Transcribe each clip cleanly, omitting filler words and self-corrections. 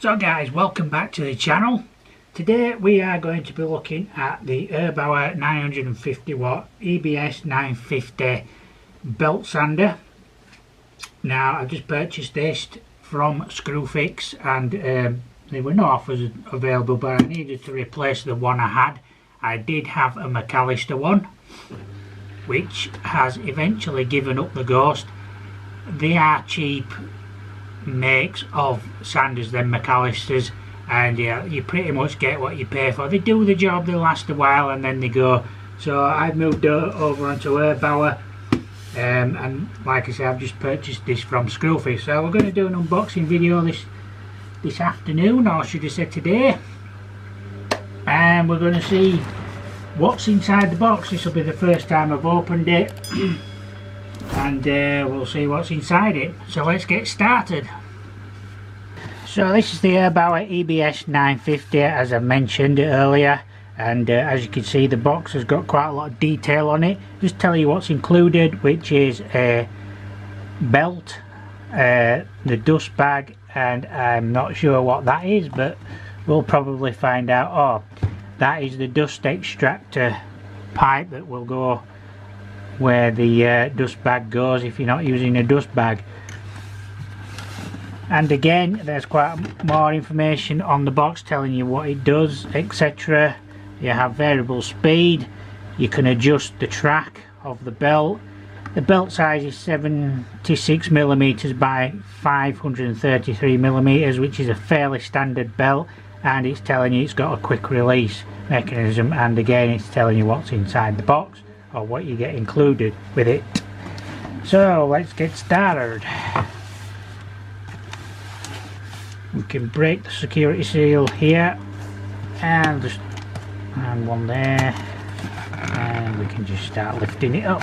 So guys, welcome back to the channel. Today we are going to be looking at the Erbauer 950 watt EBS950 belt sander. Now I've just purchased this from Screwfix and there were no offers available, but I needed to replace the one I had. I did have a McAllister one which has eventually given up the ghost. They are cheap makes of sanders than McAllisters, and yeah, you pretty much get what you pay for. They do the job, they last a while and then they go. So I've moved over onto Erbauer, and like I said, I've just purchased this from Screwfix. So we're going to do an unboxing video this afternoon, or should I say today, and we're going to see what's inside the box. This will be the first time I've opened it and we'll see what's inside it. So let's get started. So this is the Erbauer EBS950, as I mentioned earlier, and as you can see the box has got quite a lot of detail on it. Just tell you what's included, which is a belt, the dust bag, and I'm not sure what that is, but we'll probably find out. Oh, that is the dust extractor pipe that will go where the dust bag goes if you're not using a dust bag. And again, there's quite more information on the box telling you what it does, etc. You have variable speed, you can adjust the track of the belt. The belt size is 76mm by 533mm, which is a fairly standard belt, and it's telling you it's got a quick release mechanism, and again it's telling you what's inside the box or what you get included with it. So let's get started. We can break the security seal here and just one there, and we can just start lifting it up.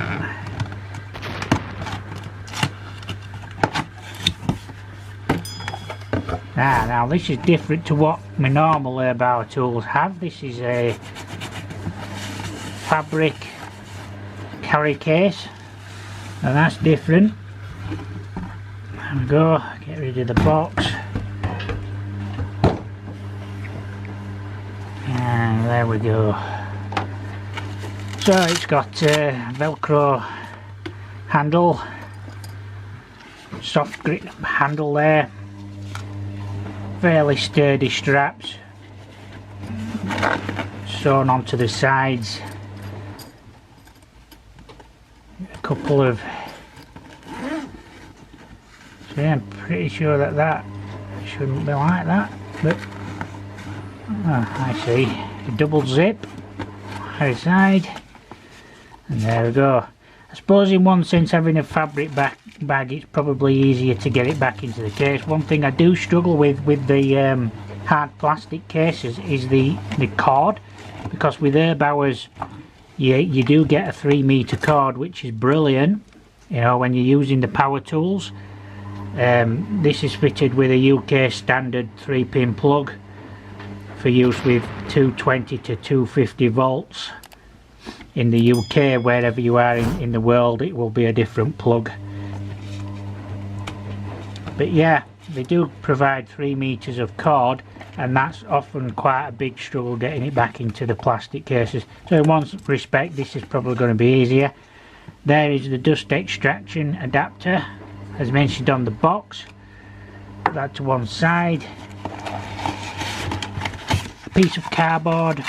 Now this is different to what my normal Erbauer tools have. This is a fabric carry case, and that's different. There we go, get rid of the box, and there we go. So it's got a velcro handle, soft grip handle there, fairly sturdy straps sewn onto the sides, a couple of, so I'm pretty sure that shouldn't be like that, but I see a double zip either side, and there we go. I suppose in one sense, having a fabric bag, it's probably easier to get it back into the case. One thing I do struggle with the hard plastic cases is the cord, because with Erbauer's you do get a 3-meter cord, which is brilliant, you know, when you're using the power tools. This is fitted with a UK standard 3-pin plug for use with 220 to 250 volts. In the UK, wherever you are in the world, it will be a different plug. But yeah, they do provide 3 meters of cord, and that's often quite a big struggle getting it back into the plastic cases. So in one respect, this is probably going to be easier. There is the dust extraction adapter, as mentioned on the box. Put that to one side. A piece of cardboard.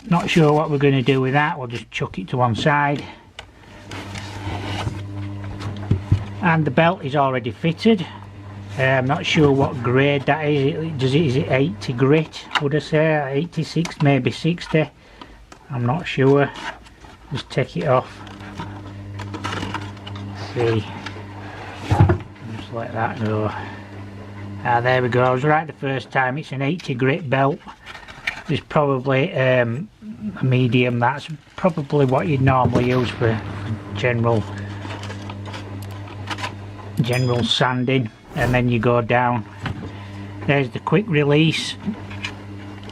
Not sure what we're going to do with that. We'll just chuck it to one side. And the belt is already fitted. I'm not sure what grade that is. Is it 80 grit, would I say? 86, maybe 60. I'm not sure. Just take it off. See. Just let that go. There we go. I was right the first time. It's an 80 grit belt. There's probably a medium. That's probably what you'd normally use for general sanding. And then you go down. There's the quick release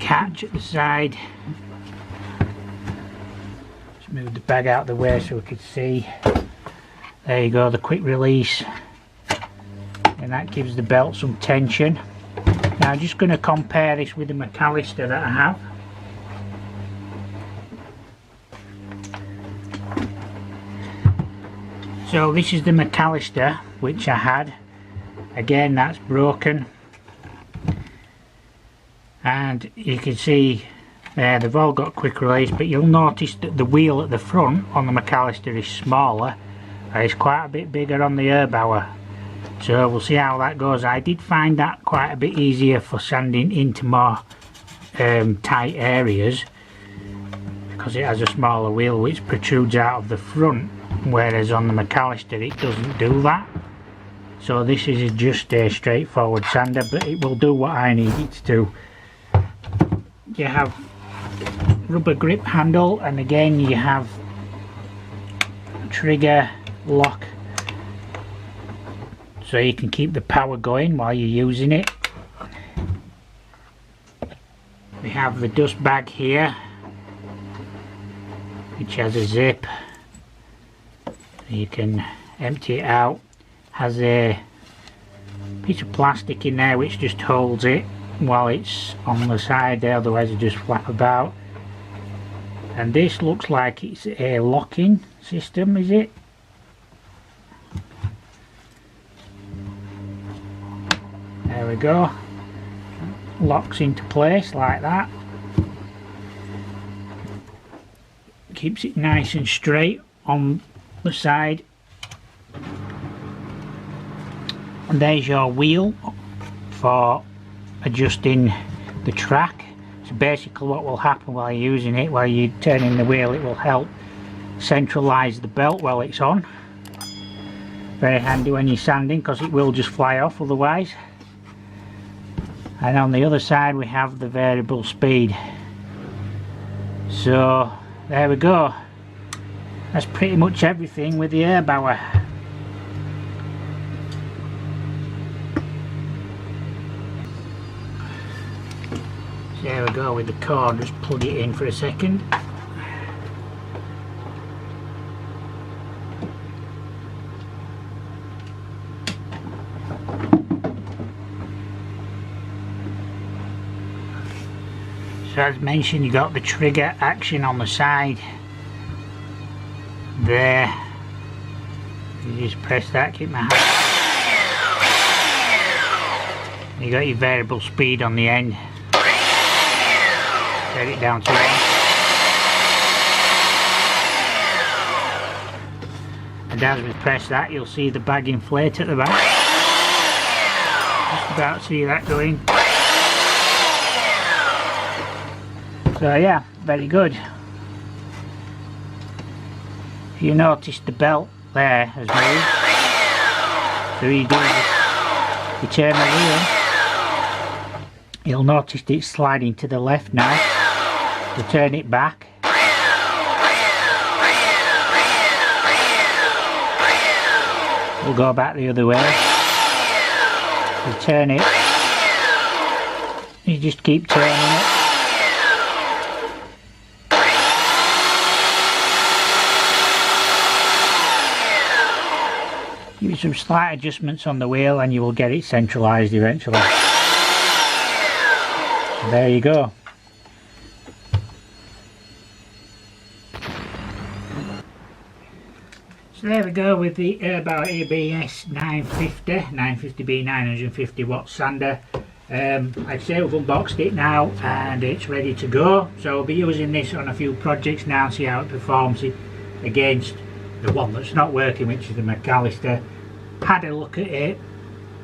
catch at the side. Just move the bag out of the way so we can see. There you go, the quick release, and that gives the belt some tension. Now I'm just going to compare this with the McAllister that I have. So this is the McAllister which I had. Again, that's broken, and you can see there they've all got quick release, but you'll notice that the wheel at the front on the McAllister is smaller and it's quite a bit bigger on the Erbauer. So we'll see how that goes. I did find that quite a bit easier for sanding into more tight areas because it has a smaller wheel which protrudes out of the front, whereas on the McAllister it doesn't do that. So this is just a straightforward sander, but it will do what I need it to do. You have rubber grip handle, and again you have trigger lock, so you can keep the power going while you're using it. We have the dust bag here, which has a zip. You can empty it out. Has a piece of plastic in there which just holds it while it's on the side there, otherwise it just flap about. And this looks like it's a locking system, is it? There we go. Locks into place like that. Keeps it nice and straight on the side. And there's your wheel for adjusting the track. So basically what will happen while you're using it, while you're turning the wheel, it will help centralise the belt while it's on. Very handy when you're sanding because it will just fly off otherwise. And on the other side we have the variable speed. So there we go. That's pretty much everything with the Erbauer. There we go with the cord, just plug it in for a second. So as mentioned, you got the trigger action on the side there. You just press that, keep my hand. You got your variable speed on the end. Set it down to it. And as we press that, you'll see the bag inflate at the back. Just about see that going. So yeah, very good. If you notice, the belt there has moved. So you turn the wheel, you'll notice it's sliding to the left now. To turn it back, we'll go back the other way. To turn it, you just keep turning it. Give it some slight adjustments on the wheel and you will get it centralised eventually. So there you go. So there we go with the Erbauer EBS950, 950B 950 watt sander. Like I say, we've unboxed it now and it's ready to go. So I'll be using this on a few projects now and see how it performs against the one that's not working, which is the McAllister. Had a look at it.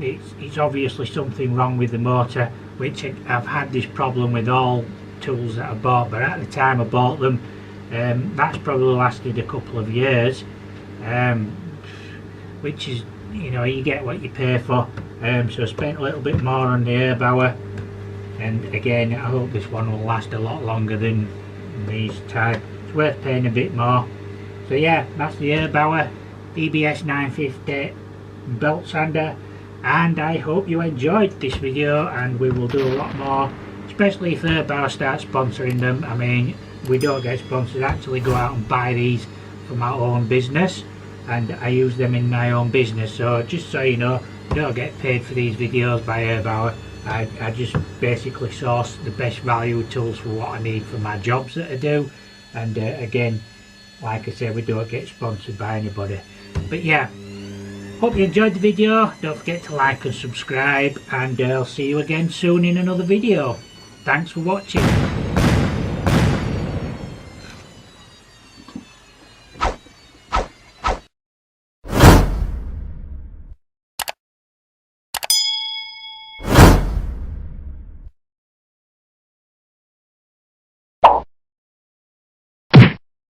It's obviously something wrong with the motor, which I've had this problem with all tools that I bought, but at the time I bought them, that's probably lasted a couple of years. Which is, you know, you get what you pay for. So I spent a little bit more on the Erbauer, and again I hope this one will last a lot longer than these type. It's worth paying a bit more. So yeah, that's the Erbauer EBS950 belt sander, and I hope you enjoyed this video, and we will do a lot more, especially if Erbauer starts sponsoring them. I mean, we don't get sponsored, actually go out and buy these for my own business, and I use them in my own business. So just so you know, I don't get paid for these videos by Erbauer. I just basically source the best value tools for what I need for my jobs that I do. And again, like I say, we don't get sponsored by anybody. But yeah, hope you enjoyed the video. Don't forget to like and subscribe, and I'll see you again soon in another video. Thanks for watching.